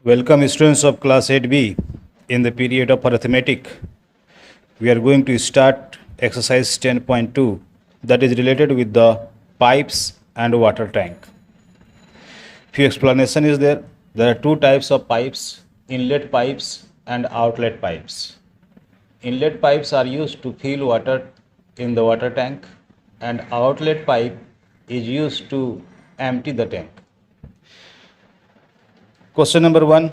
Welcome students of class 8B. In the period of arithmetic, we are going to start exercise 10.2 that is related with the pipes and water tank. Few explanation is there. There are two types of pipes, inlet pipes and outlet pipes. Inlet pipes are used to fill water in the water tank and outlet pipe is used to empty the tank. Question number 1.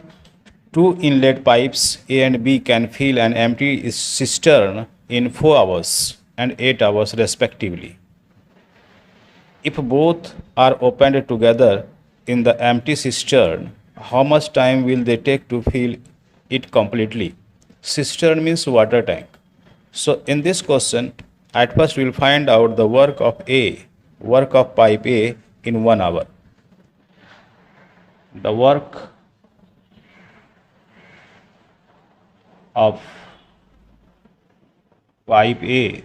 Two inlet pipes A and B can fill and empty a cistern in 4 hours and 8 hours respectively. If both are opened together in the empty cistern, how much time will they take to fill it completely? Cistern means water tank. So in this question, at first we will find out the work of pipe A in 1 hour. The work of pipe A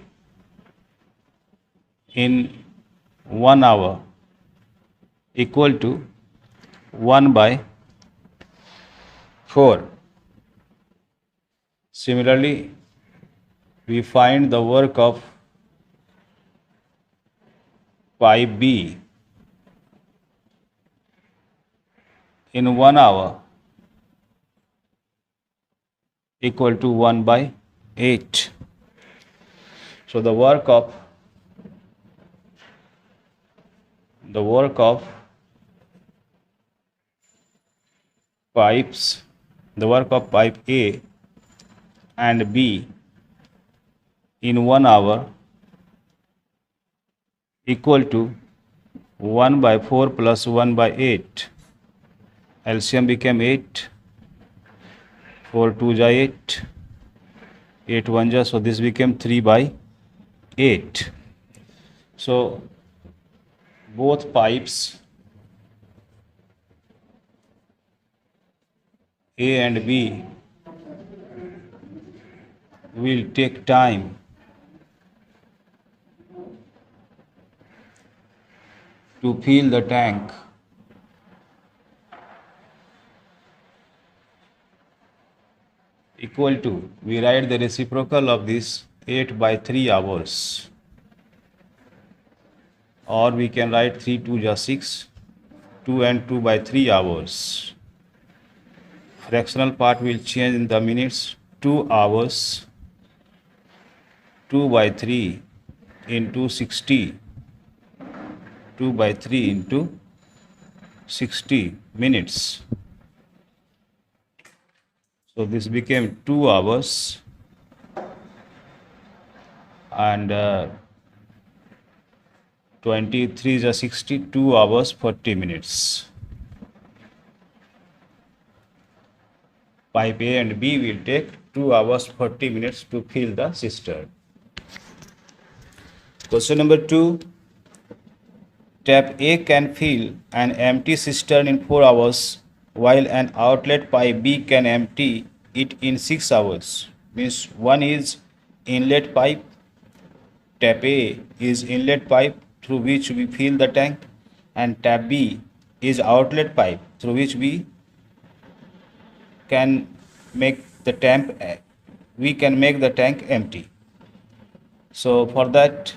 in 1 hour equal to 1 by 4. Similarly, we find the work of pipe B in 1 hour equal to 1 by 8. So the work of pipe A and B in 1 hour equal to 1 by 4 plus 1 by 8. LCM became 8. 4 2 ja 8. 8 1 ja, so this became 3 by 8. So both pipes A and B will take time to fill the tank equal to, we write the reciprocal of this 8 by 3 hours, or we can write 3 2 ja 6, 2 and 2 by 3 hours. Fractional part will change in the minutes. 2 hours, 2 by 3 into 60, 2 by 3 into 60 minutes. So this became 2 hours and 23 is a 60, 2 hours 40 minutes. Pipe A and B will take 2 hours 40 minutes to fill the cistern. Question number 2. Tap A can fill an empty cistern in 4 hours while an outlet pipe B can empty it in 6 hours. Means one is inlet pipe, tap A is inlet pipe through which we fill the tank, and tap B is outlet pipe through which we can make the tank empty. So for that,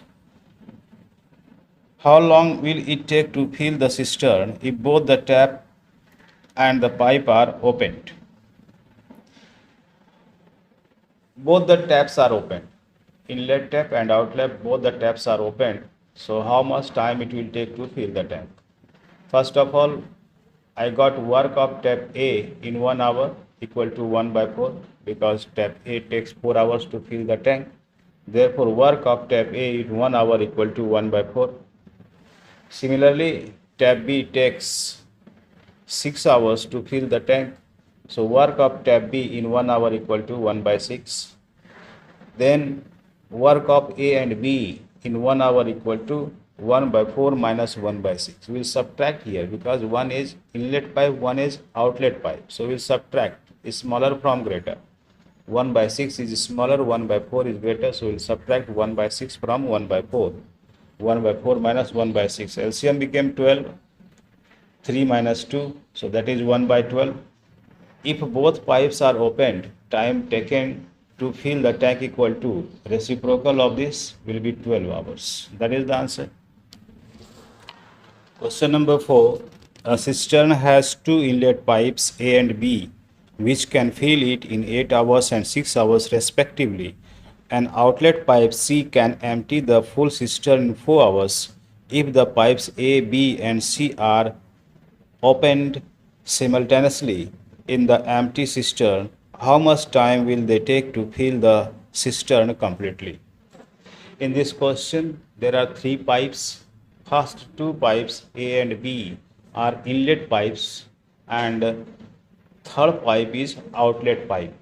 how long will it take to fill the cistern if both the tap and the pipe are opened? Both the taps are open. Inlet tap and outlet, both the taps are open. So how much time it will take to fill the tank? First of all, I got work of tap A in 1 hour equal to 1 by 4 because tap A takes 4 hours to fill the tank. Therefore, work of tap A in 1 hour equal to 1 by 4. Similarly, tap B takes 6 hours to fill the tank. So work of tap B in 1 hour equal to 1 by 6. Then work of A and B in 1 hour equal to 1 by 4 minus 1 by 6. We will subtract here because one is inlet pipe, one is outlet pipe. So we will subtract smaller from greater. 1 by 6 is smaller, 1 by 4 is greater. So we will subtract 1 by 6 from 1 by 4. 1 by 4 minus 1 by 6. LCM became 12. 3 minus 2. So that is 1 by 12. If both pipes are opened, time taken to fill the tank equal to reciprocal of this will be 12 hours. That is the answer. Question number 4. A cistern has two inlet pipes A and B, which can fill it in 8 hours and 6 hours respectively. An outlet pipe C can empty the full cistern in 4 hours if the pipes A, B, and C are opened simultaneously in the empty cistern. How much time will they take to fill the cistern completely? In this question, there are three pipes. First two pipes A and B are inlet pipes, and third pipe is outlet pipe.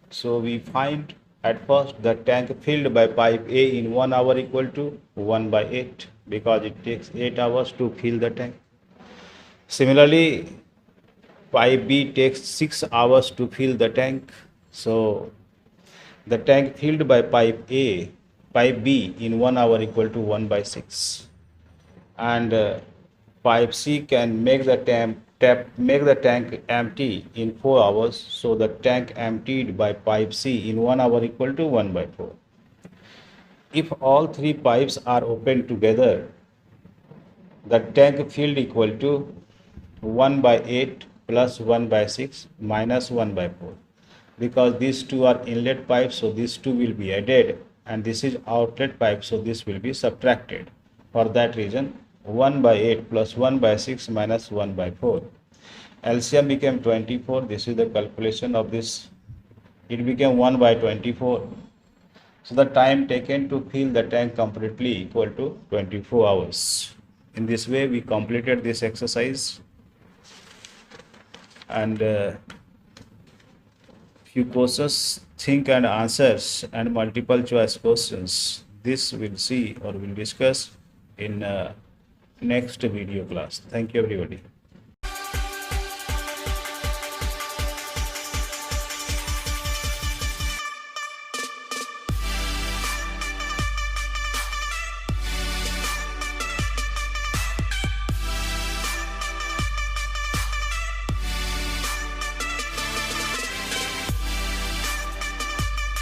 So we find at first the tank filled by pipe A in 1 hour equal to 1 by 8 because it takes 8 hours to fill the tank. Similarly, pipe B takes 6 hours to fill the tank. So the tank filled by pipe B in 1 hour equal to 1 by 6. And pipe C can make the tank empty in 4 hours. So the tank emptied by pipe C in 1 hour equal to 1 by 4. If all three pipes are opened together, the tank filled equal to 1 by 8 plus 1 by 6 minus 1 by 4. Because these two are inlet pipes, so these two will be added, and this is outlet pipe, so this will be subtracted. For that reason, 1 by 8 plus 1 by 6 minus 1 by 4. LCM became 24. This is the calculation of this. It became 1 by 24. So the time taken to fill the tank completely equal to 24 hours. In this way, we completed this exercise. And few questions, think and answers, and multiple choice questions. This we'll see or we'll discuss in next video class. Thank you, everybody.